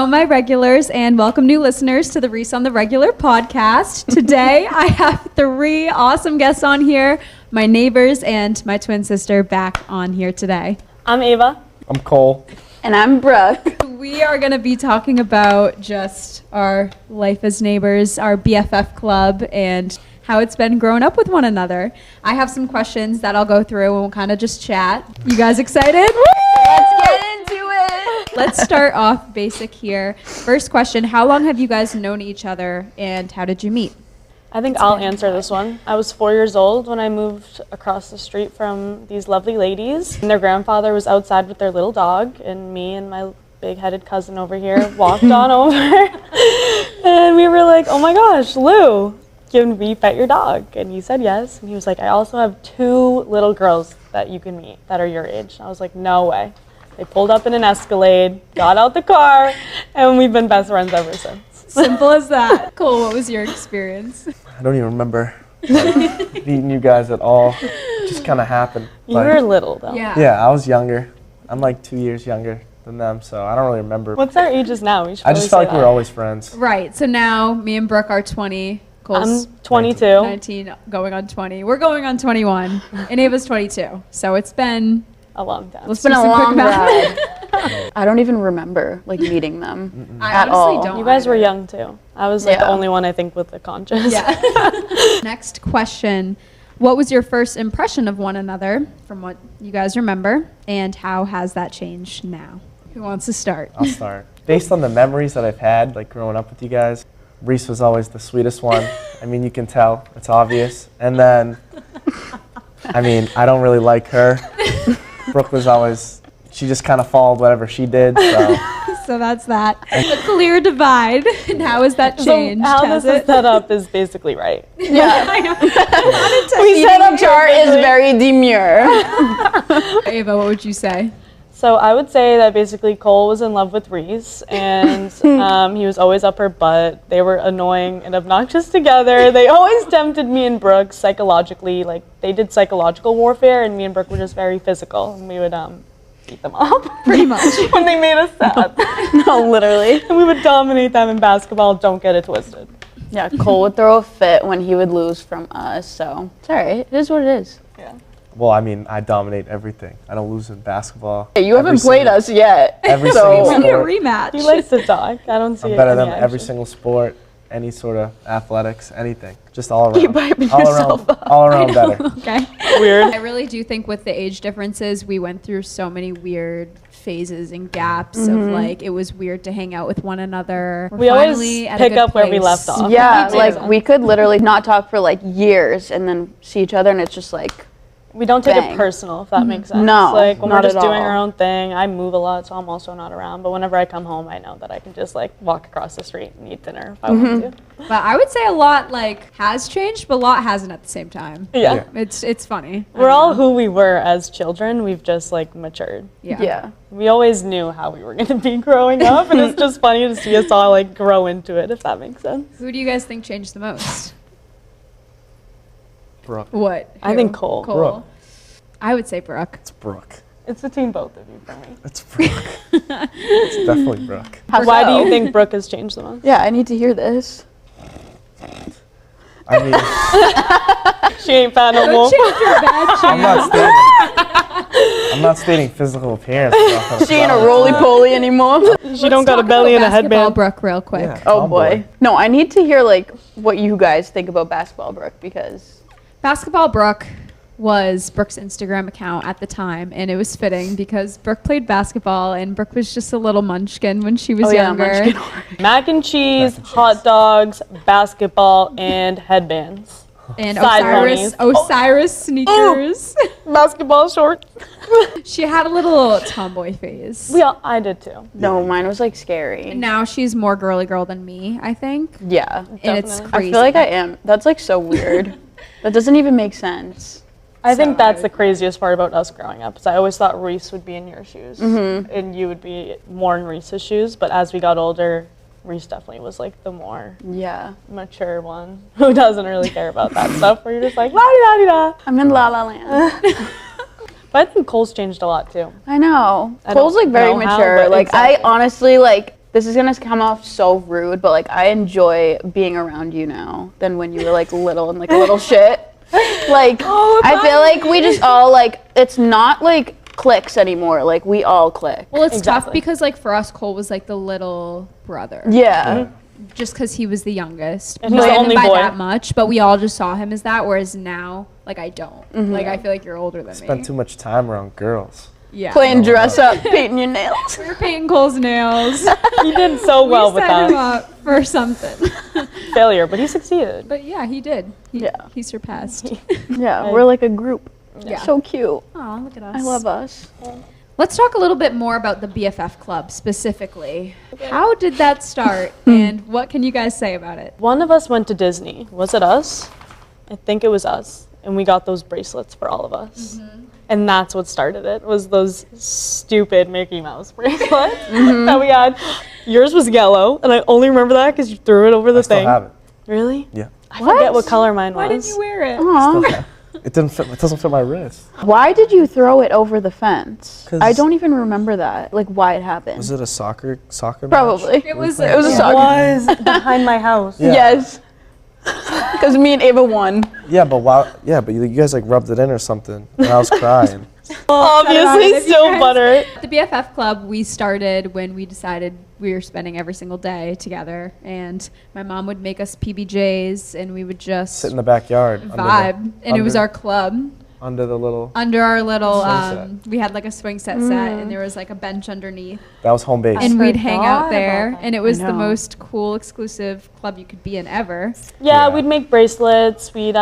Hello, my regulars, and welcome new listeners to the Reese on the Regular podcast. Today, I have 3 awesome guests on here, my neighbors and my twin sister back on here today. I'm Ava. I'm Cole. And I'm Brooke. We are going to be talking about just our life as neighbors, our BFF Club, and how it's been growing up with one another. I have some questions that I'll go through and we'll kind of just chat. You guys excited? Let's get into it. Let's start off basic here. First question, how long have you guys known each other and how did you meet? I think I'll answer this one. I was 4 years old when I moved across the street from these lovely ladies. And their grandfather was outside with their little dog, and me and my big-headed cousin over here walked on over. And we were like, oh my gosh, Lou, can we pet your dog? And he said yes. And he was like, I also have 2 little girls that you can meet that are your age. And I was like, no way. They pulled up in an Escalade, got out the car, and we've been best friends ever since. Simple as that. Cool, what was your experience? I don't even remember meeting you guys at all. It just kind of happened. You were little, though. Yeah, I was younger. I'm like 2 years younger than them, so I don't really remember. What's our ages now? I just felt like we were always friends. Right, so now me and Brooke are 20. Cole's I'm 22. 19, going on 20. We're going on 21, and Ava's 22. So it's been a long time. Let's It's been do a some quick long math. ride. I don't even remember meeting them I at honestly all. don't. You guys were either. young, too. I was the only one, I think, with the conscious. Yeah. Next question. What was your first impression of one another from what you guys remember, and how has that changed now? Who wants to start? I'll start. Based on the memories that I've had, like growing up with you guys, Reese was always the sweetest one. I mean, you can tell. It's obvious. And then, I mean, I don't really like her. Brooke was always, she just kind of followed whatever she did, so. So that's that. A clear divide. And how has that changed? So how this is set up is basically right. Yeah. We Set up chart is very demure. Ava, what would you say? So I would say that basically Cole was in love with Reese, and he was always up her butt. They were annoying and obnoxious together. They always tempted me and Brooke psychologically. Like, they did psychological warfare, and me and Brooke were just very physical, and we would beat them up. Pretty much. When they made us sad. No, literally. And we would dominate them in basketball. Don't get it twisted. Yeah, Cole would throw a fit when he would lose from us, so it's all right. It is what it is. Yeah. Well, I mean, I dominate everything. I don't lose in basketball. Hey, you haven't played us yet. Every so single We need a sport. rematch. He likes to talk. I don't see I'm it better in than the every action. single sport, any sort of athletics, anything. Just all around. Keep hyping all yourself around, up. all around better. Okay. Weird. I really do think with the age differences, we went through so many weird phases and gaps of like, it was weird to hang out with one another. We always pick up where we left off. yeah, Me too. like we could literally not talk for like years and then see each other and it's just like, We don't take Bang. it personal, if that makes sense. No, Like, when not we're just at doing all. our own thing, I move a lot, so I'm also not around. But whenever I come home, I know that I can just, like, walk across the street and eat dinner if I want to. But I would say a lot like has changed, but a lot hasn't at the same time. Yeah. It's funny. I We're don't all know. who we were as children. We've just, like, matured. yeah. We always knew how we were going to be growing up, and it's just funny to see us all, like, grow into it, if that makes sense. Who do you guys think changed the most? Brooke. What? I think Cole. Brooke. I would say Brooke. It's Brooke. It's between both of you for me. It's Brooke. It's definitely Brooke. How Why do so? you think Brooke has changed the most? Yeah, I need to hear this. I mean, She ain't fat no more. I'm not stating physical appearance. She ain't a roly-poly anymore. She don't got a belly and a headband. Brooke, real quick. Yeah. Oh Tomboy. boy. No, I need to hear like what you guys think about basketball, Brooke, because Basketball Brooke was Brooke's Instagram account at the time, and it was fitting because Brooke played basketball, and Brooke was just a little munchkin when she was younger. munchkin. Mac and cheese, hot dogs, basketball, and headbands. And Side Osiris homies. Osiris sneakers. Basketball shorts. She had a little tomboy phase. I did too. No, mine was like scary. And now she's more girly girl than me, I think. Yeah. And it's Definitely. crazy. I feel like I am. That's like so weird. That doesn't even make sense. I think that's the craziest part about us growing up. Is I always thought Reese would be in your shoes, and you would be more in Reese's shoes. But as we got older, Reese definitely was like the more Yeah. mature one who doesn't really care about that stuff. Where you're just like la di da di da. I'm in La La Land. But I think Cole's changed a lot too. I know. I Cole's don't like very know how, mature. but like exactly. I honestly like this is gonna come off so rude, but like I enjoy being around you now than when you were like little and like a little shit. Like I feel like we just all like it's not like cliques anymore. Like we all click. Well, it's Exactly. tough because like for us, Cole was like the little brother. Yeah. Just because he was the youngest. And We he's the didn't only by boy. that much, but we all just saw him as that. Whereas now, like I don't. Like I feel like you're older than Spend me. too much time around girls. Yeah. Playing dress up, painting your nails. We were painting Cole's nails. He did so well we with set him that. up for something. Failure, but he succeeded. But yeah, he did. Yeah. He surpassed. Yeah, we're like a group. Yeah. So cute. Oh, look at us. I love us. Let's talk a little bit more about the BFF Club specifically. How did that start, and what can you guys say about it? One of us went to Disney. Was it us? I think it was us. And we got those bracelets for all of us. And that's what started it, was those stupid Mickey Mouse bracelets that we had. Yours was yellow, and I only remember that because you threw it over the I still thing. have it. Really? Yeah. I forget what color mine Why was. didn't you wear it? Aw. It didn't fit. It doesn't fit my wrist. Why did you throw it over the fence? 'Cause- I don't even remember that. Like why it happened. Was it a soccer match? Probably. It was It was a It soccer. was behind my house. Yeah. Yes. Because me and Ava won. Yeah, but but you guys like rubbed it in or something, and I was crying. Obviously, still butter. The BFF Club we started when we decided we were spending every single day together, and my mom would make us PBJs, and we would just Sit in the backyard. vibe, and it was our club. under the little. Under our little, Swing we had like a swing set set, and there was like a bench underneath, That was home base. and we'd hang forgot out about there, that. and it was the know. most cool, exclusive club you could be in ever. Yeah, Yeah. we'd make bracelets. We'd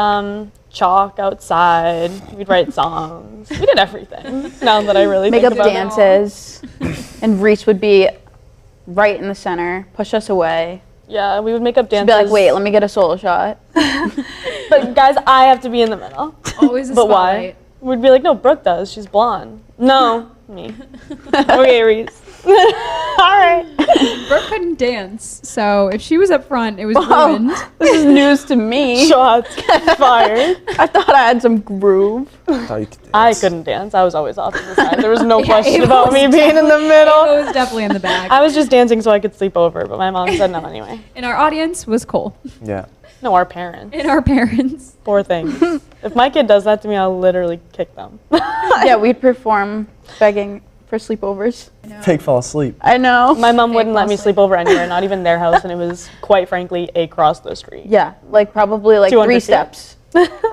chalk outside. We'd write songs. We did everything. Now that I really Make think up about dances. And Reese would be right in the center, push us away. it. Yeah, we would make up She'd dances. be like, wait, let me get a solo shot. But guys, I have to be in the middle. Always a But why? spotlight. We'd be like, no, Brooke does. She's blonde. No, me. Okay, Reese. All right. Brooke couldn't dance, so if she was up front, it was Whoa. ruined. This is news to me. Shots fired. I thought I had some groove. How you could I dance. couldn't dance. I was always off to the side. There was no Yeah, question Ava about me was being in the middle. It was definitely in the back. I was just dancing so I could sleep over, but my mom said no anyway. And our audience was Cole Yeah. No, our parents. and our parents. Poor things. If my kid does that to me, I'll literally kick them. Yeah, we'd perform begging for sleepovers. Pig fell asleep. I know. My mom wouldn't let me mostly. sleep over anywhere, not even their house, and it was quite frankly across the street. Yeah, like probably like 200 3 feet. steps.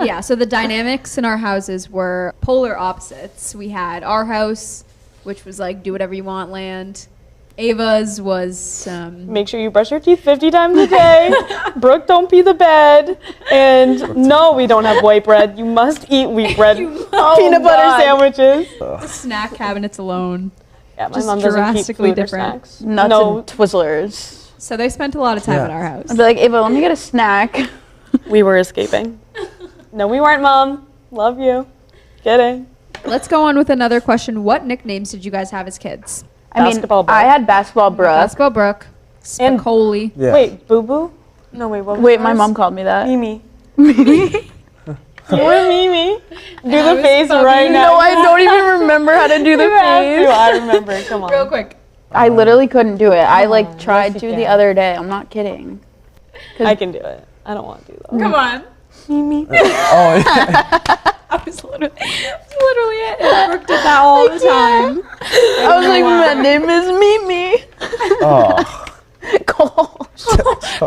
Yeah, so the dynamics in our houses were polar opposites. We had our house, which was like do whatever you want land. Ava's was Make sure you brush your teeth 50 times a day. Brooke, don't pee the bed. And no, we don't have white bread. You must eat wheat bread. Peanut butter God. sandwiches. the snack cabinets alone. Yeah, my Just mom doesn't keep drastically food or different. snacks. Nuts No, and Twizzlers. So they spent a lot of time Yeah. at our house. I'd be like, Ava, let me get a snack. we were escaping. No, we weren't, Mom. Love you. Kidding. Let's go on with another question. What nicknames did you guys have as kids? I mean, Basketball Brooke. I had basketball Brooke. Basketball Brooke, And- Spicoli. Yeah. Wait, Boo Boo? No, wait, what was Wait, my yours? mom called me that. Mimi. Poor Mimi. Do I the was face so right mean. now. No, I don't even remember how to do the You have to. face. I remember. Come on. Real quick. I literally couldn't do it. I like tried yes, to you the can. other day. I'm not kidding. I can do it. I don't want to though. Come on. Mimi. Oh, yeah. I was literally it. And Brooke did that all the time. I was like, my name is Mimi. Oh. Cole.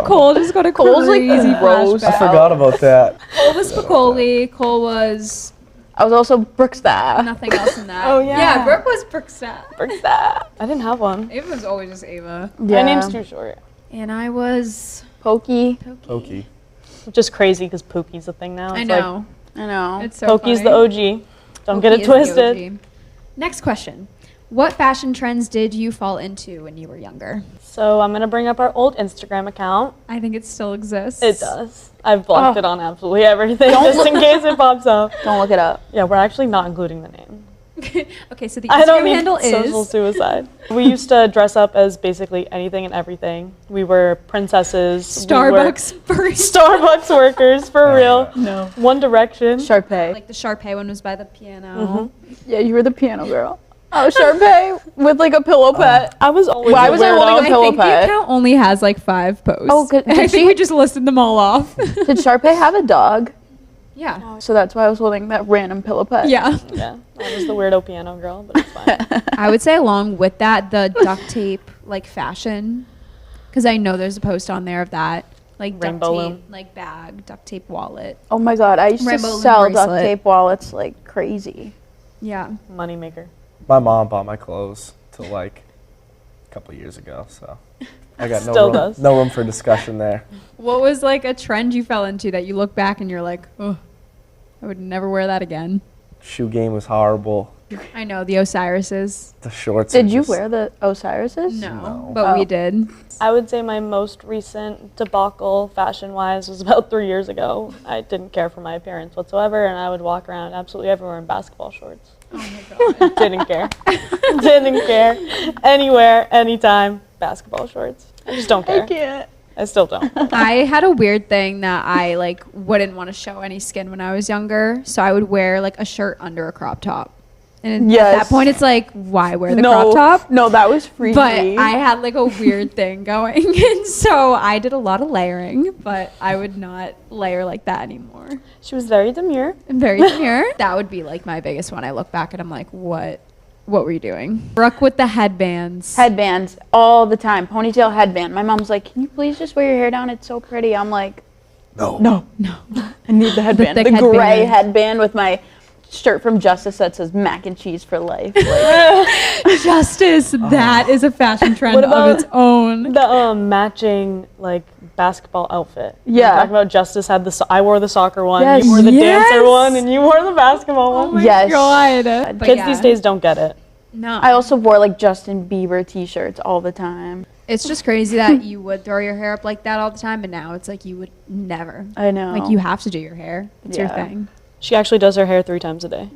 Cole just got a Cole's, like, crazy gross. I flashback. forgot about that. Cole was Spicoli. Cole was I was also Brooke's that. nothing else in that. Oh, yeah. Yeah, Brooke was Brookstad. Brooke's that. I didn't have one. Ava was always just Ava. My name's too short. And I was Pokey. Pokey. Which is crazy because Pookie's a thing now. I It's know. I know. It's so Like, Pokie's funny. the OG. Don't Pokey get it is the twisted. OG. Next question. What fashion trends did you fall into when you were younger? So I'm going to bring up our old Instagram account. I think it still exists. It does. I've blocked Oh. it on absolutely everything Don't just in case it pops up. Don't look it up. Yeah, we're actually not including the name. Okay, so the I don't Instagram need handle social is suicide. We used to dress up as basically anything and everything. We were princesses. Starbucks first. Starbucks workers, for Oh, real. yeah. No. One Direction. Sharpay. Like the Sharpay one was by the piano. Yeah, you were the piano girl. Oh, Sharpay with like a pillow pet. I was always Why a was I weirdo. holding a pillow I think the pet? account only has like 5 posts. Oh, good. I Did think we just listed them all off. Did Sharpay have a dog? Yeah. So that's why I was holding that random pillow pet. Yeah. Yeah, I was the weirdo piano girl, but it's fine. I would say along with that, the duct tape like fashion, because I know there's a post on there of that, like Rainbow duct tape, loom. like bag, duct tape wallet. Oh my god, I used Rainbow to loom sell duct bracelet. tape wallets like crazy. Yeah. Moneymaker. My mom bought my clothes till like a couple years ago, so I got Still does. no room for discussion there. What was like a trend you fell into that you look back and you're like, oh, I would never wear that again? Shoe game was horrible. I know, the Osiris's. The shorts. Did are you just- wear the Osiris's? No. But Oh. we did. I would say my most recent debacle, fashion-wise, was about 3 years ago. I didn't care for my appearance whatsoever, and I would walk around absolutely everywhere in basketball shorts. Oh my god. Didn't care. Didn't care. Anywhere, anytime, basketball shorts. I just don't care. I can't. I still don't. I had a weird thing that I like wouldn't want to show any skin when I was younger, so I would wear like a shirt under a crop top. And at Yes. that point, it's like, why wear the crop top? No, that was freaky. But I had like a weird thing going, and so I did a lot of layering, but I would not layer like that anymore. She was very demure. I'm very demure. That would be like my biggest one. I look back and I'm like, what were you doing? Brooke with the headbands. Headbands all the time. Ponytail headband. My mom's like, can you please just wear your hair down? It's so pretty. I'm like, no. I need the headband. thick The gray headband. headband with my shirt from Justice that says mac and cheese for life. Like, Justice. That is a fashion trend What of about its own. The matching like basketball outfit. Yeah. Talking about Justice had the I wore the soccer one, Yes. you wore the Yes. dancer one, and you wore the basketball Oh one. my Yes. god. But Kids yeah. these days don't get it. No. I also wore like Justin Bieber t-shirts all the time. It's just crazy that you would throw your hair up like that all the time, but now it's like you would never. I know. Like you have to do your hair. It's your Yeah. thing. She actually does her hair 3 times a day.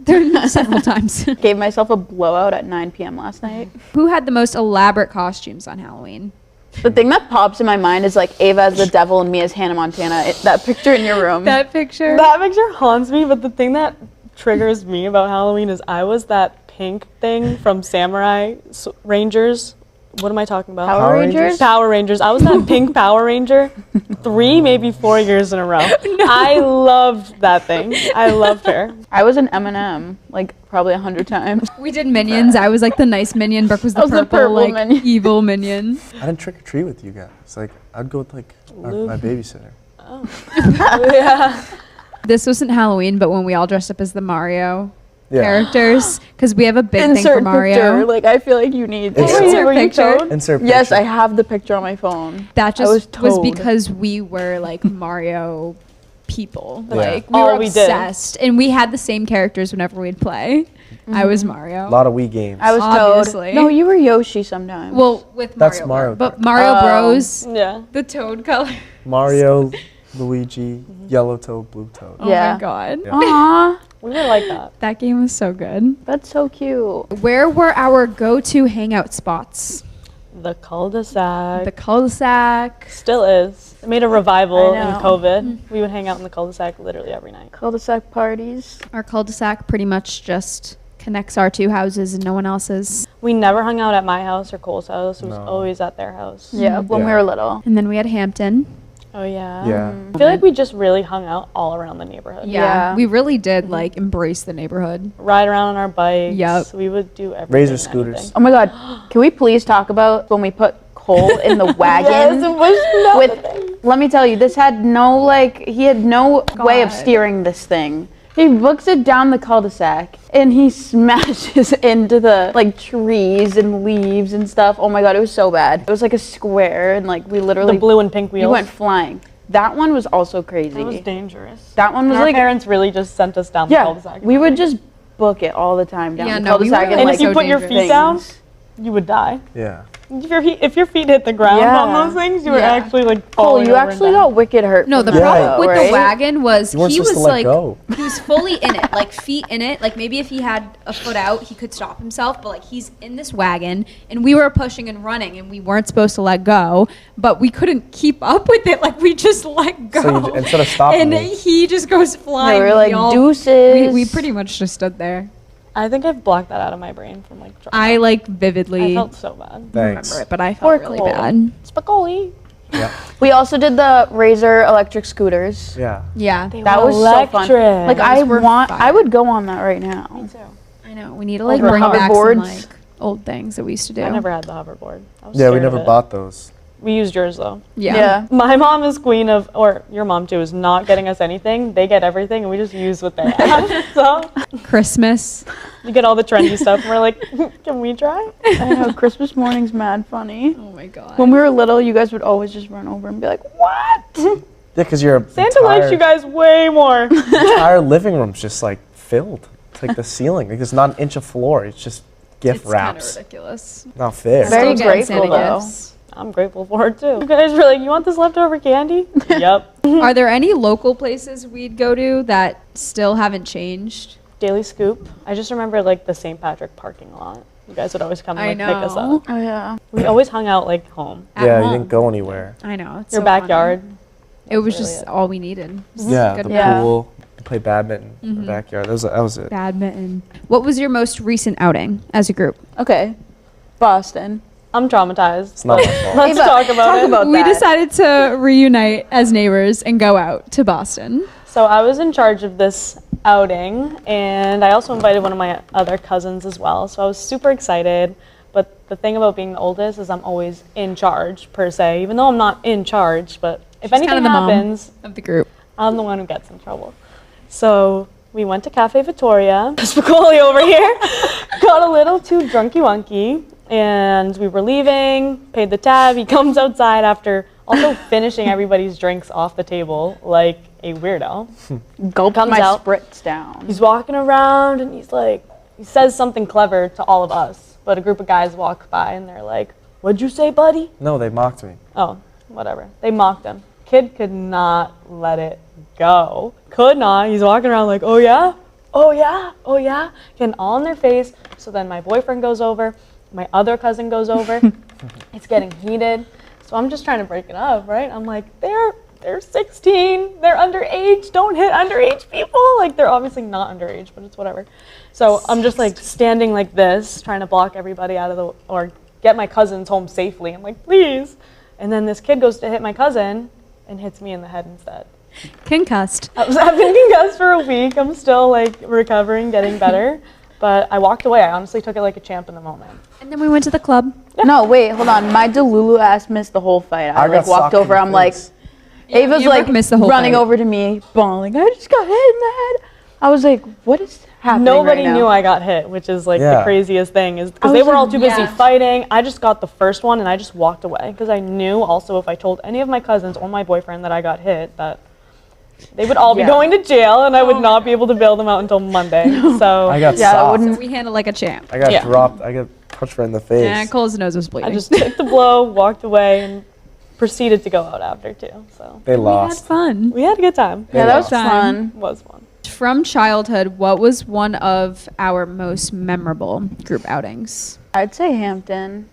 Several times. Gave myself a blowout at 9 p.m. last night. Who had the most elaborate costumes on Halloween? The thing that pops in my mind is like Ava as the devil and me as Hannah Montana. That picture in your room. That picture. That picture haunts me, but the thing that triggers me about Halloween is I was that pink thing from Samurai Rangers. What am I talking about? Power Rangers? Power Rangers. I was that pink Power Ranger 3, maybe 4 years in a row. I loved that thing. I loved her. I was an M&M like probably 100 times. We did minions. I was like the nice minion. Brooke was the I was the purple, purple like minion. evil minion. I didn't trick or treat with you guys. Like I'd go with like my babysitter. Oh, yeah. This wasn't Halloween, but when we all dressed up as the Mario Yeah. characters, because we have a big thing for Insert Mario. picture. Like I feel like you need. Insert- to. Insert Were you picture. Toad? Insert picture. Yes, I have the picture on my phone. That I was just was Toad. because we were like Mario people. Yeah. Like we All were we did. obsessed, and we had the same characters whenever we'd play. I was Mario. A lot of Wii games. I was Obviously. Toad. No, you were Yoshi sometimes. Well, with Mario, That's Mario Kart, but Kart. Mario Oh. Bros. Yeah. The Toad color. Mario, Luigi, Yellow Toad, Blue Toad. Oh Yeah. my god, Yeah. Aw, We were like that. that game was so good. that's so cute. Where were our go-to hangout spots? The cul-de-sac. The cul-de-sac. Still is. It made a revival I in know. COVID. We would hang out in the cul-de-sac literally every night. Cul-de-sac parties. Our cul-de-sac pretty much just connects our 2 houses and no one else's. We never hung out at my house or Cole's house. It was No. always at their house. Yeah, when we Yeah. were little. And then we had Hampton. Oh, yeah. Yeah. I feel like we just really hung out all around the neighborhood. Yeah. We really did like embrace the neighborhood. Ride around on our bikes. Yep. We would do everything. Razor and scooters. anything. Oh my god, can we please talk about when we put Cole in the wagon? Yes, it was with, let me tell you, this had no, like, he had no way of God. steering this thing. He books it down the cul-de-sac and he smashes into the, like, trees and leaves and stuff. Oh my god, it was so bad. It was like a square and, like, we literally, The blue and pink we wheels. went flying. That one was also crazy. That was dangerous. That one was Our like, parents really just sent us down the yeah, cul-de-sac. we would just book it all the time down Yeah, the no, we cul-de-sac were, and, And like, if you so put your dangerous. feet down, you would die. Yeah. If your feet hit the ground Yeah. on those things, you were Yeah. actually like Cole, falling you over and actually down. got wicked hurt. No, from the that, problem though, with right? the wagon was You weren't he supposed was to let like go. he was fully in it, like feet in it. Like maybe if he had a foot out, he could stop himself. But like he's in this wagon, and we were pushing and running, and we weren't supposed to let go, but we couldn't keep up with it. Like we just let go. So you, instead of stopping and me, he just goes flying. we were like, all- deuces. We pretty much just stood there. I think I've blocked that out of my brain from like drama. I like I vividly felt so bad. Thanks. remember it, but I felt really Cool. bad. Spicoli. Yeah. We also did the Razor electric scooters. Yeah. Yeah, That was so fun. Like I would go on that right now. Me too. I know. We need to like Over bring back some hoverboards. like old things that we used to do. I never had the hoverboard. I was Yeah, we scared never of it. bought those. We used yours though. Yeah. My mom is queen of, or your mom too, is not getting us anything. They get everything and we just use what they have. So Christmas. you get all the trendy stuff and we're like, can we try? I know, Christmas morning's mad funny. Oh my god. When we were little, you guys would always just run over and be like, what? Yeah, because your Santa likes you guys way more. entire living room's just like filled. It's like the ceiling. Like there's not an inch of floor. It's just gift It's kind of wraps. ridiculous. Not fair. Very Still getting grateful, Santa though. gifts. I'm grateful for it too. You guys were like, you want this leftover candy? Yep. Are there any local places we'd go to that still haven't changed? Daily Scoop. I just remember like the St. Patrick parking lot. You guys would always come and I like, pick us know. up. Oh, yeah. We always hung out like home. At Yeah, you home. didn't go anywhere. I know. It's Your so funny. backyard. It was really just it. all we needed. Yeah, Good the Yeah. pool. You play badminton in the backyard. That was it. Badminton. What was your most recent outing as a group? Okay. Boston. I'm traumatized. It's not my fault. Let's Ava, talk about it. about We that. decided to reunite as neighbors and go out to Boston. So I was in charge of this outing, and I also invited one of my other cousins as well. So I was super excited. But the thing about being the oldest is I'm always in charge, per se, even though I'm not in charge. But if She's anything kind of the mom happens, of the group. I'm the one who gets in trouble. So we went to Cafe Vittoria, Spicoli over here, got a little too drunky-wunky, and we were leaving, paid the tab. He comes outside after also finishing everybody's drinks off the table like a weirdo. Gulp Comes my out. spritz down. He's walking around and he's like, he says something clever to all of us, but a group of guys walk by and they're like, "What'd you say, buddy?" No, they mocked me. Oh, whatever. They mocked him. Kid could not let it go. Could not. He's walking around like, "Oh yeah? Oh yeah? Oh yeah?" Getting all in their face. So then my boyfriend goes over. My other cousin goes over. It's getting heated. So I'm just trying to break it up, right? I'm like, they're 16. They're underage. Don't hit underage people. Like, they're obviously not underage, but it's whatever. So I'm just like standing like this, trying to block everybody out of the, or get my cousins home safely. I'm like, please. And then this kid goes to hit my cousin and hits me in the head instead. Concussed. I've been concussed for a week. I'm still like recovering, getting better. But I walked away. I honestly took it like a champ in the moment. And then we went to the club. No, wait, hold on. My Delulu ass missed the whole fight. I like got walked socked in over. the I'm like, face. Ava's you like missed the whole running fight. over to me, bawling. I just got hit in the head. I was like, what is happening? Nobody right now? knew I got hit, which is like the Yeah. craziest thing, is I because they was were all like, too busy yeah. fighting. I just got the first one and I just walked away because I knew also if I told any of my cousins or my boyfriend that I got hit, that they would all be Yeah. going to jail and I would not be able to bail them out until Monday. So I got Yeah, that socked. wouldn't- We handled like a champ. I got Yeah. dropped. I got punched right in the face. And Cole's nose was bleeding. I just took the blow, walked away, and proceeded to go out after too. So They we had lost. fun. we had a good time. Yeah, that was Time. fun. It was fun. From childhood, what was one of our most memorable group outings? I'd say Hampton.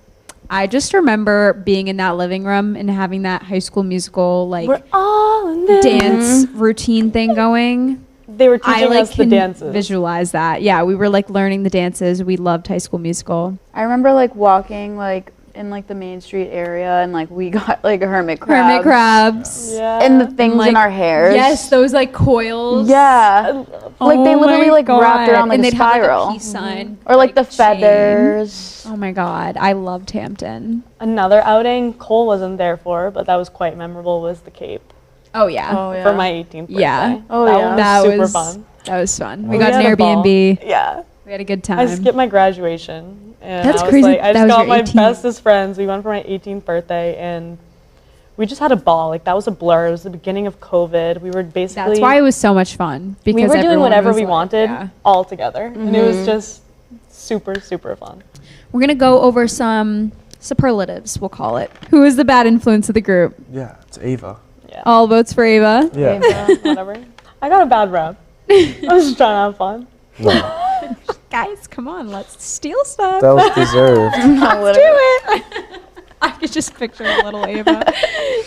I just remember being in that living room and having that High School Musical like We're all in this. dance routine thing going. They were I teaching like us the can dances. visualize that. Yeah, we were like learning the dances. We loved High School Musical. I remember like walking like in like the Main Street area and like we got like hermit crabs. Hermit crabs. Yeah. And the things Like, in our hairs. Yes, those like coils. Yeah. Like they Oh literally my like wrapped God. around like and a they'd spiral. have like a peace sign. Or like the chain. feathers. Oh my God, I loved Hampton. Another outing Cole wasn't there for, but that was quite memorable, was the Cape Oh yeah. Oh yeah. for my 18th birthday. Yeah. Oh, that yeah. one That was super was fun. That was fun. We We got an had a ball. Airbnb. Yeah. We had a good time. I skipped my graduation. And That's I was crazy. like, I That just was got your my 18th. bestest friends. We went for my 18th birthday and we just had a ball. Like that was a blur. It was the beginning of COVID. We were basically That's why it was so much fun because we were doing everyone whatever was we like- wanted yeah. all together. And it was just super, super fun. We're gonna go over some superlatives. We'll call it. Who is the bad influence of the group? Yeah, it's Ava. Yeah. All votes for Ava. Yeah. Whatever. I got a bad rep. I was just trying to have fun. No, Guys, come on, let's steal stuff. that was deserved. No, literally. I could just picture little Ava.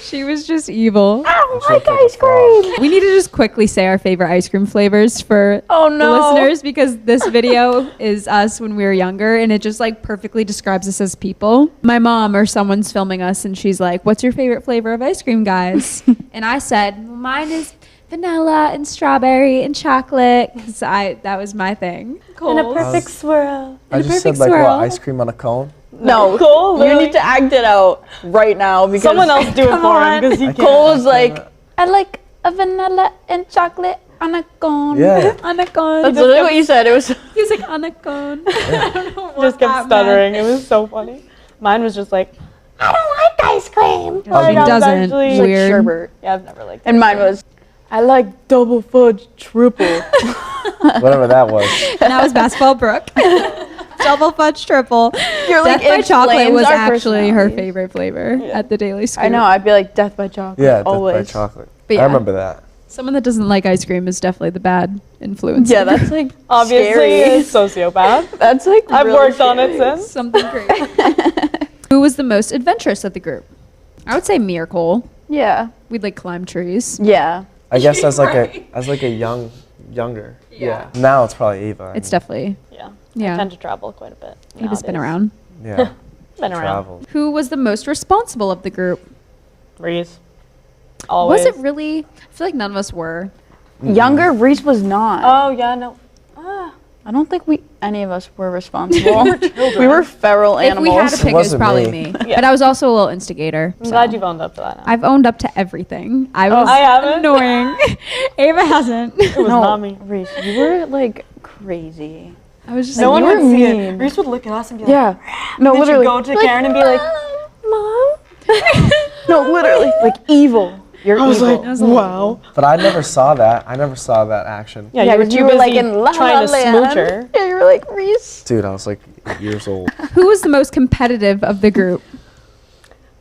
She was just evil. I don't like ice cream. We need to just quickly say our favorite ice cream flavors for Oh the no. listeners, because this video is us when we were younger, and it just like perfectly describes us as people. My mom or someone's filming us, and she's like, "What's your favorite flavor of ice cream, guys?" And I said, well, "Mine is vanilla and strawberry and chocolate," because that was my thing. In a perfect swirl. I a just said perfect like swirl. what, ice cream on a cone? No, Cole, you literally- need to act it out right now because Someone else do it for him because he can't. Cole was like, I like a vanilla and chocolate on a cone. Yeah. On a cone. That's literally what you said. It was. He was like, on a cone. I don't know what Just kept that stuttering. meant. It was so funny. Mine was just like, I don't like ice cream. He Like, I was doesn't. actually- Like Weird. sherbet. Yeah, I've never liked it. And mine was, I like double fudge triple. Whatever that was. And that was basketball Brooke. Double fudge triple. You're like, Death by it chocolate flames was our actually her personalities. favorite flavor at the Daily Scoop. I know. I'd be like Death by chocolate. Yeah, Death by always. chocolate. But yeah. I remember that. Someone that doesn't like ice cream is definitely the bad influence. Yeah, that's like Obviously, scary. a sociopath. That's like I've really worked on it scary. since. something great. Who was the most adventurous of the group? I would say me or Cole. Yeah. We'd like climb trees. Yeah. I guess as like Right. a younger. Yeah. Now it's probably Ava. It's definitely, Yeah. yeah. I tend to travel quite a bit. Eva's been nowadays. around. Yeah. Been around. Traveled. Who was the most responsible of the group? Reese. Always. Was it really? I feel like none of us were. Younger, Reese was not. Oh, yeah, no. I don't think any of us were responsible. We were feral If animals. we had to pick, it was wasn't probably me. me. Yeah. But I was also a little instigator. I'm so. glad you've owned up to that now. I've owned up to everything. I was I haven't? annoying. Ava hasn't. It was no, not me. Reese, you were like crazy. I was just No like, one you would were see it. mean. Reese would look at us and be like, Yeah. No, then literally. she'd go to Karen and be like, Mom? No, literally. Like evil. You're evil. I was like, wow. But I never saw that. I never saw that action. Yeah, Yeah, you were but too busy like in La trying to La smooch Land. her. Yeah, you were like Reese. Dude, I was like 8 years old. who was the most competitive of the group?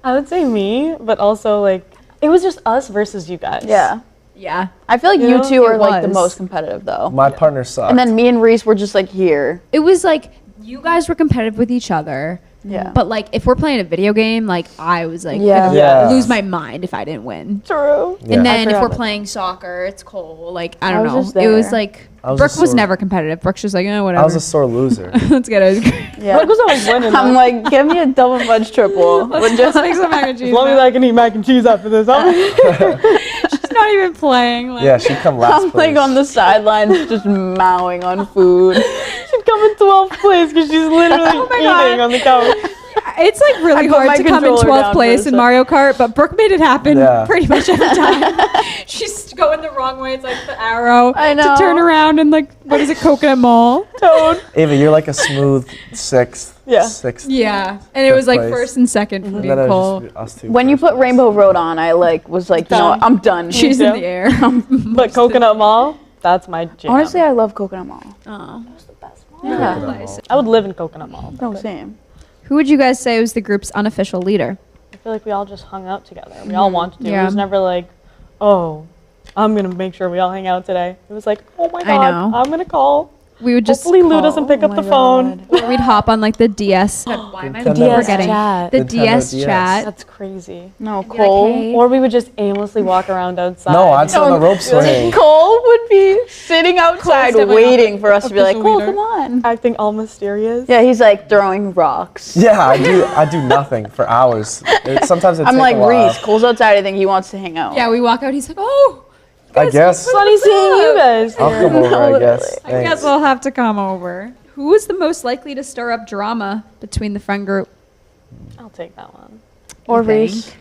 I would say me, but also like, it was just us versus you guys. Yeah. Yeah. I feel like You you know, two it are like the was. most competitive though. My partner sucked. And then me and Reese were just like here. It was like you guys were competitive with each other. Yeah. But like if we're playing a video game, like I was like Yeah. gonna Yeah. lose my mind if I didn't win. True. Yeah. And then if forgot we're about playing soccer, it's Cole. Like I I don't was know. just It was there. like I was Brooke a was sore- never competitive. Brooke's just like, whatever. I was a sore loser. Let's get ice cream. Yeah. Brooke was always winning. I'm though. like, give me a double fudge triple. With just Make some mac and cheese. As long as I can eat mac and cheese after this, She's not even playing. Like, Yeah, she'd come last I'm place. like on the sidelines just mowing on food. she'd come in 12th place because she's literally Oh my eating God. on the couch. It's like really I put my hard to come in controller 12th down place for a in sec. Mario Kart, but Brooke made it happen Yeah. pretty much every time. She's going the wrong way. It's like the arrow I know. to turn around and like, what is it, Coconut Mall? Toad. Ava, you're like a smooth sixth. Yeah. Sixth. Yeah. And it was like place. first and second for And me then and it Cole. was just us two. When you first put place. Rainbow Road on, I like was like, you know what, I'm done. She's too. in the air. But Coconut Mall, that's my jam. Honestly, I love Coconut Mall. Oh. Yeah. Coconut Mall. I would live in Coconut Mall. No, same. Who would you guys say was the group's unofficial leader? I feel like we all just hung out together. We all wanted to. Yeah. It was never like, oh, I'm going to make sure we all hang out today. It was like, oh my I God, know. I'm going to call. We would just Hopefully Lou doesn't call. pick up the phone. Or we'd hop on like the DS. Why am I Nintendo forgetting? chat. The Nintendo DS DS. chat. That's crazy. No, Be like, Cole. hey. Or we would just aimlessly walk around outside. No, I'd sit on the rope swing. Cole would be sitting outside stepping waiting up for us to be like, official Cole, leader. come on. acting all mysterious. Yeah, he's like throwing rocks. Yeah, I do nothing for hours. Sometimes it I'm takes like, a while. Reese, Cole's outside. I think he wants to hang out. Yeah, we walk out. He's like, oh, I guess. Funny seeing you guys. I'll come over, I guess. I guess Thanks. we'll have to come over. Who was the most likely to stir up drama between the friend group? I'll take that one. Or You think? Reese.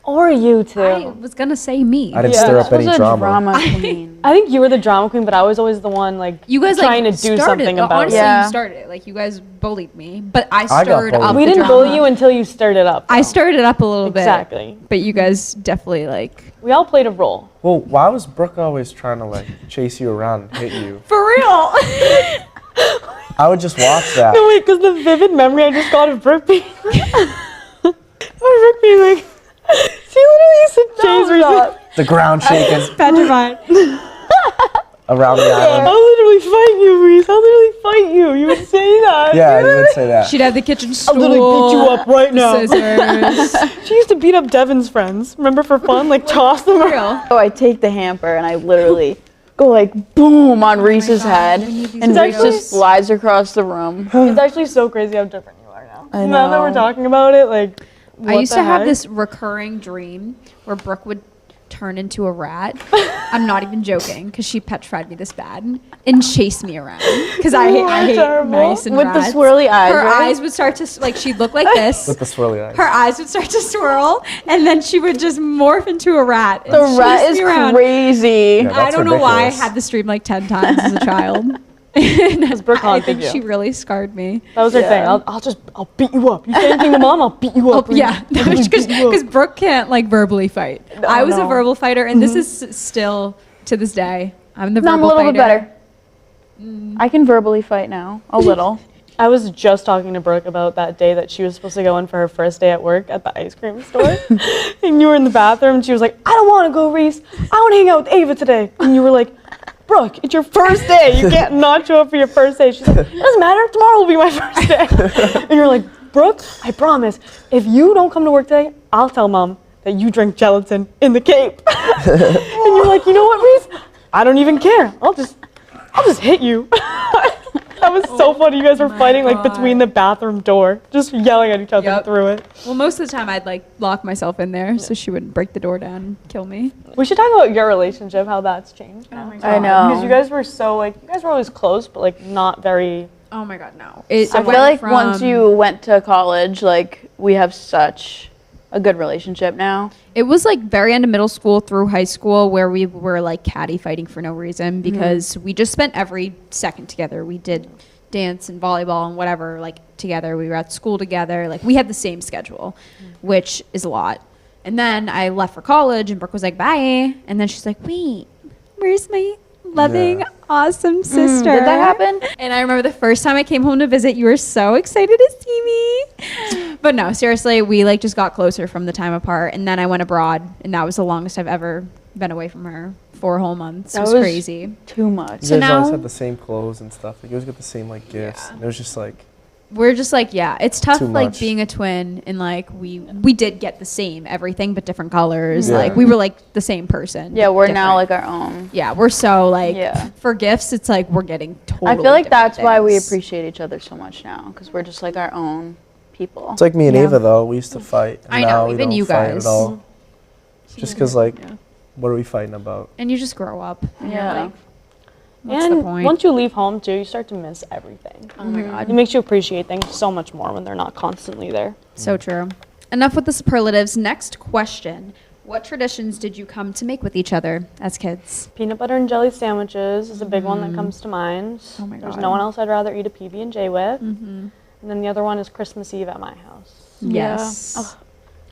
Or you two. I was gonna say me. I didn't Yeah. stir up This was any a drama. queen. I think you were the drama queen, but I was always the one like You guys trying like to do started, something about honestly, it. Yeah. you started it. Like you guys bullied me, but I got stirred bullied. up. We the didn't drama. bully you until you stirred it up. I though. stirred it up a little Exactly. bit, but you guys definitely like We all played a role. Well, why was Brooke always trying to like chase you around and hit you? for real. I would just watch that. No, wait, because the vivid memory I just got of Brooke being Brooke being like, she literally used to chase Reese. The ground shaking Petrified. around the I island. was literally fighting you, Reese. I was literally fight you. You would say that. Yeah, you would say that. She'd have the kitchen stool. I'll literally beat you up right now. Scissors. She used to beat up Devin's friends. Remember, for fun? Like, toss them around. So I take the hamper and I literally go like boom on Reese's head, and Reese just flies across the room. It's actually so crazy how different you are now. I Now that we're know. talking about it, like, I used what to the have heck? this recurring dream where Brooke would turn into a rat. I'm not even joking, because she petrified me this bad and chase me around. Because I hate terrible. mice and With rats. the swirly eyes, Her right? eyes would start to, like, she'd look like this. With the swirly eyes. Her eyes would start to swirl, and then she would just morph into a rat. And The chase rat is me around. crazy. Yeah. I That's don't know why I ridiculous. had this dream like 10 times as a child. Brooke I haunted think you. she really scarred me. That was her thing. I'll beat you up. You say anything to mom, I'll beat you up. Yeah, because Brooke can't like verbally fight. I was a verbal fighter, and this is still to this day. I'm the No, I'm a verbal little fighter. bit better. I can verbally fight now, a little. I was just talking to Brooke about that day that she was supposed to go in for her first day at work at the ice cream store. And you were in the bathroom, and she was like, I don't want to go, Reese. I want to hang out with Ava today. And you were like, Brooke, it's your first day. You can't not show up for your first day. She's like, it doesn't matter. Tomorrow will be my first day. And you're like, Brooke, I promise, if you don't come to work today, I'll tell mom that you drank gelatin in the Cape. And you're like, you know what, Reese? I don't even care. I'll just hit you. That was so funny. You guys were fighting like between the bathroom door, just yelling at each other Yep. through it. Well, most of the time I'd like lock myself in there so she wouldn't break the door down and kill me. We should talk about your relationship, how that's changed now. I know. Because you guys were so like, you guys were always close, but like not very. Oh my god, no. I feel like once you went to college, like we have such a good relationship now. It was like very end of middle school through high school where we were like catty fighting for no reason because we just spent every second together. We did dance and volleyball and whatever like together. We were at school together. Like we had the same schedule, which is a lot. And then I left for college and Brooke was like, bye. And then she's like, wait, where's my loving, awesome sister? Did that happen? And I remember the first time I came home to visit, you were so excited to see me. But no, seriously, we like just got closer from the time apart. And then I went abroad, and that was the longest I've ever been away from her. 4 whole months. It was crazy. Too much. You So guys always now- had the same clothes and stuff. Like you always get the same like gifts. And it was just like We're just like, yeah, it's tough Too like much. being a twin, and like we did get the same everything but different colors. Yeah. Like we were like the same person. Yeah, we're now different. like our own. Yeah, we're so like Yeah. for gifts, it's like we're getting totally I feel like different that's why we things. appreciate each other so much now, because we're just like our own people. it's like me and Yeah. Ava though. We used to fight. And I know, now we even don't you fight guys. at all. Just because like, Yeah. what are we fighting about? And you just grow up. And you're Yeah. like, what's and the point? once you leave home too, you start to miss everything. Oh my god. It makes you appreciate things so much more when they're not constantly there. So true. Enough with the superlatives. Next question. What traditions did you come to make with each other as kids? Peanut butter and jelly sandwiches is a big one that comes to mind. Oh my There's God. no one else I'd rather eat a PB&J with. Mm-hmm. And then the other one is Christmas Eve at my house. Yeah. Yes. Oh,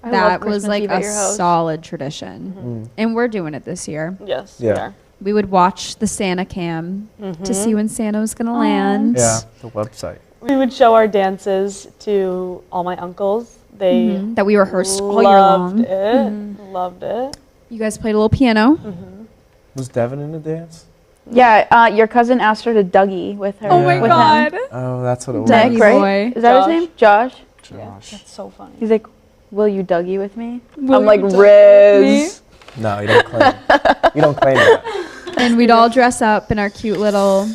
I love That was Christmas like Eve at a your house. solid tradition. Mm. And we're doing it this year. Yes, we Yeah. are. We would watch the Santa cam to see when Santa was going to land. Yeah, the website. We would show our dances to all my uncles. They Mhm. That we rehearsed all year loved long. it. Loved it. You guys played a little piano. Was Devin in the dance? Yeah, your cousin asked her to Dougie with her. Oh my with God. Him. Oh, that's what it was. Dougie Nick, right? boy. Is that Josh. his name? Josh. Josh. That's so funny. He's like, will you Dougie with me? Will I'm like, you Dougie Riz. No, you don't claim. You don't claim that. And we'd all dress up in our cute little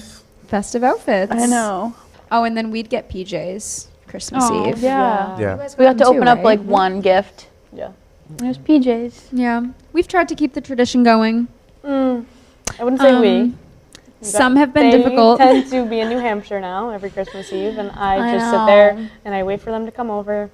festive outfits. I know. Oh, and then we'd get PJs Christmas Oh, Eve. yeah. Yeah. We got to open up right? like one gift. Yeah. It was PJs. Yeah. We've tried to keep the tradition going. I wouldn't say we. Some have been They difficult. tend to be in New Hampshire now every Christmas Eve, and I I just know. sit there and I wait for them to come over.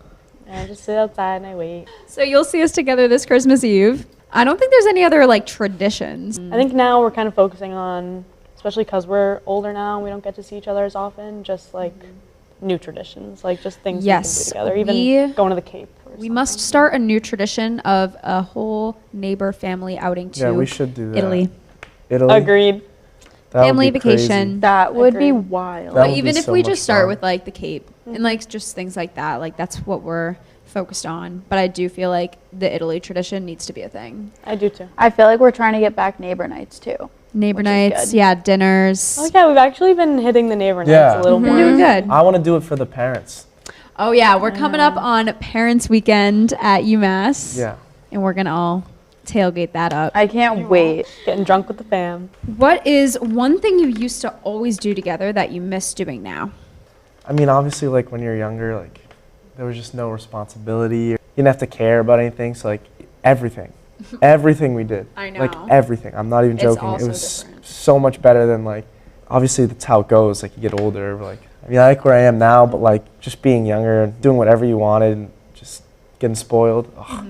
And I just sit outside and I wait. So you'll see us together this Christmas Eve. I don't think there's any other like traditions. I think now we're kind of focusing on, especially because we're older now, and we don't get to see each other as often, just like new traditions, like just things Yes, we can do together, even we- going to the Cape. Or We must start a new tradition of a whole neighbor family outing to Yeah, we should do that. Italy. Italy. Agreed. That would Family be crazy. vacation. That would be Agreed. wild. That But would even be if so we much just start fun. with like the Cape and like just things like that, like that's what we're focused on. But I do feel like the Italy tradition needs to be a thing. I do too. I feel like we're trying to get back neighbor nights too. Neighbor Which is nights, good. yeah, dinners. Oh yeah, we've actually been hitting the neighbor nights Yeah. a little You're more. doing good. I want to do it for the parents. Oh yeah, we're coming up on Parents Weekend at UMass. Yeah. And we're gonna all tailgate that up. I can't wait. Getting drunk with the fam. What is one thing you used to always do together that you miss doing now? I mean, obviously, like when you're younger, like there was just no responsibility. You didn't have to care about anything. So like everything we did. I know. Like everything. I'm not even It's joking. also It was different. so much better than like. Obviously, that's how it goes. Like you get older. Like I mean, I like where I am now, but like just being younger and doing whatever you wanted and just getting spoiled. Ugh.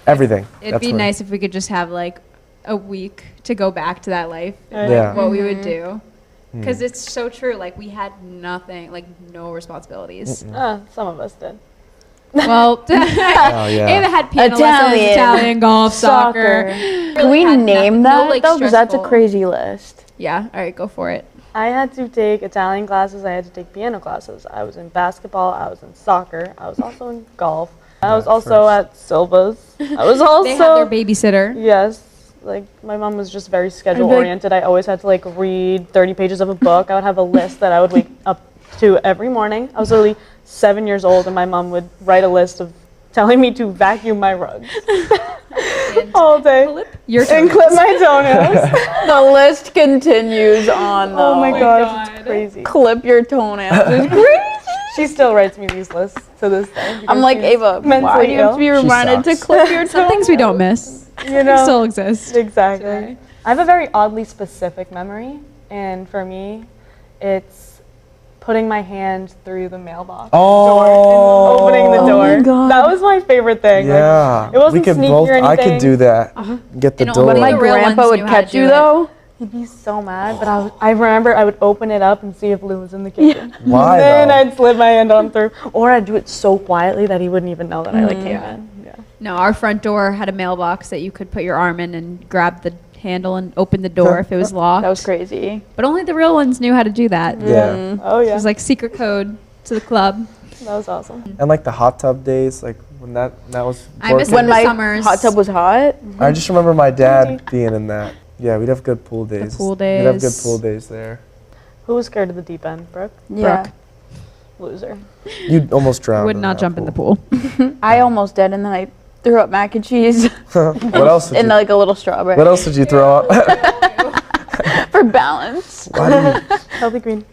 Everything. It'd That's be where- nice if we could just have like a week to go back to that life. And, Yeah. like, what we would do. Mm. Because it's so true. Like we had nothing, like no responsibilities. Some of us did. Well, Oh yeah. Ava had piano Italian. lessons, Italian, golf, soccer. Can we had name no, that like, though? Because that's a stressful- crazy list. Yeah. All right, go for it. I had to take Italian classes. I had to take piano classes. I was in basketball. I was in soccer. I was also in golf. I was also at Silva's. I was also. They had their babysitter. Yes. Like my mom was just very schedule I'd be like- oriented. I always had to like read 30 pages of a book. I would have a list that I would wake up to every morning. I was literally 7 years old and my mom would write a list of telling me to vacuum my rugs all day Your and clip my toenails. The list continues on. Oh my though. gosh, it's crazy. Clip your toenails. It's crazy. She still writes me these lists to this day. I'm because like, she's Ava, why mentally do you have to be ill. reminded to sucks. clip your Some things we don't miss. You know? Still exist. Exactly. Today. I have a very oddly specific memory, and for me, it's putting my hand through the mailbox door and opening the door. my God. That was my favorite thing. Yeah. Like, it wasn't we could sneaky both. or I anything. could do that. Get the And door. only My the real grandpa ones would knew how to catch do you it. though. He'd be so mad, but I remember I would open it up and see if Lou was in the kitchen. Why And then though? I'd slip my hand on through, or I'd do it so quietly that he wouldn't even know that I like came in. Yeah. No, our front door had a mailbox that you could put your arm in and grab the handle and open the door if it was locked. That was crazy. But only the real ones knew how to do that. Yeah. Oh It yeah. was like secret code to the club. That was awesome. And like the hot tub days, like when that was. I miss working. When the my summers. hot tub was hot. I just remember my dad being in that. Yeah, we'd have good pool days. pool We'd have good days. pool days there. Who was scared of the deep end, Brooke? Yeah. Loser. You'd almost drown. Would not jump in the pool. I almost did, and then I threw up mac and cheese What else? Did and you, like a little strawberry what else did you throw up? for balance. Why do you- Healthy green.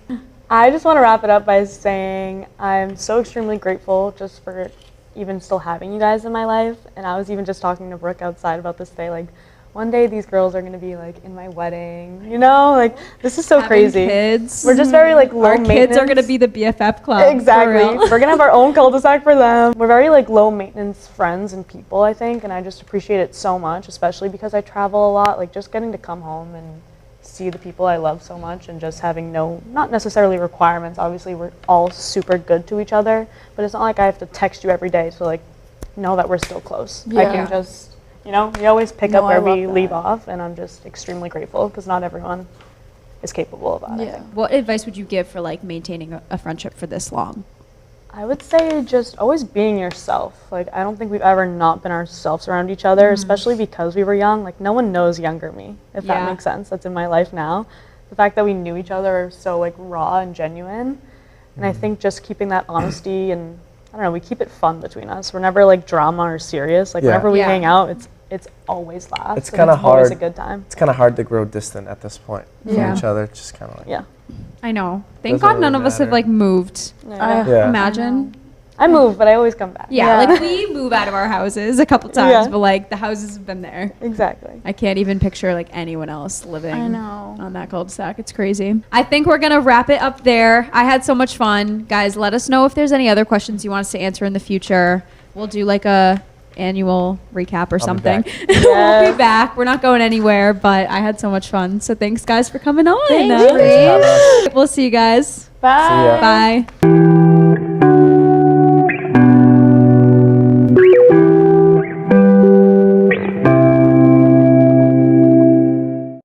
I just want to wrap it up by saying I'm so extremely grateful just for even still having you guys in my life. And I was even just talking to Brooke outside about this day. Like, one day these girls are going to be like in my wedding, you know? Like, this is so Having crazy. Kids. We're just very like low Our kids are going to maintenance. be the BFF Club. for Exactly. real. We're gonna have our own cul-de-sac for them. We're very like low maintenance friends and people, I think, and I just appreciate it so much, especially because I travel a lot. Like just getting to come home and see the people I love so much and just having not necessarily requirements. Obviously we're all super good to each other, but it's not like I have to text you every day to like know that we're still close. I Yeah. can just, you know, we always pick No, up where I love we that. leave off, and I'm just extremely grateful because not everyone is capable of that. I Yeah. think. What advice would you give for like maintaining a friendship for this long? I would say just always being yourself. Like, I don't think we've ever not been ourselves around each other, especially because we were young. Like, no one knows younger me, if Yeah. that makes sense. That's in my life now. The fact that we knew each other so, like, raw and genuine. And I think just keeping that honesty and, I don't know, we keep it fun between us. We're never, like, drama or serious. Like, Yeah. whenever we Yeah. hang out, it's always laughs. It's and kinda always a hard. good time. It's kind of hard to grow distant at this point Yeah. from each other. It's just kind of like. Yeah. I know. Thank Doesn't God none really of us have matter. like moved. Yeah. Imagine. I move, but I always come back. Yeah, Yeah. like we move out of our houses a couple times, Yeah. but like the houses have been there. Exactly. I can't even picture like anyone else living I know. on that cul-de-sac. It's crazy. I think we're gonna wrap it up there. I had so much fun. Guys, let us know if there's any other questions you want us to answer in the future. We'll do like a annual recap or I'll be something. back. We'll be back. We're not going anywhere, but I had so much fun. So thanks guys for coming on. Thanks, Thanks for having us. We'll see you guys. Bye. See ya. Bye.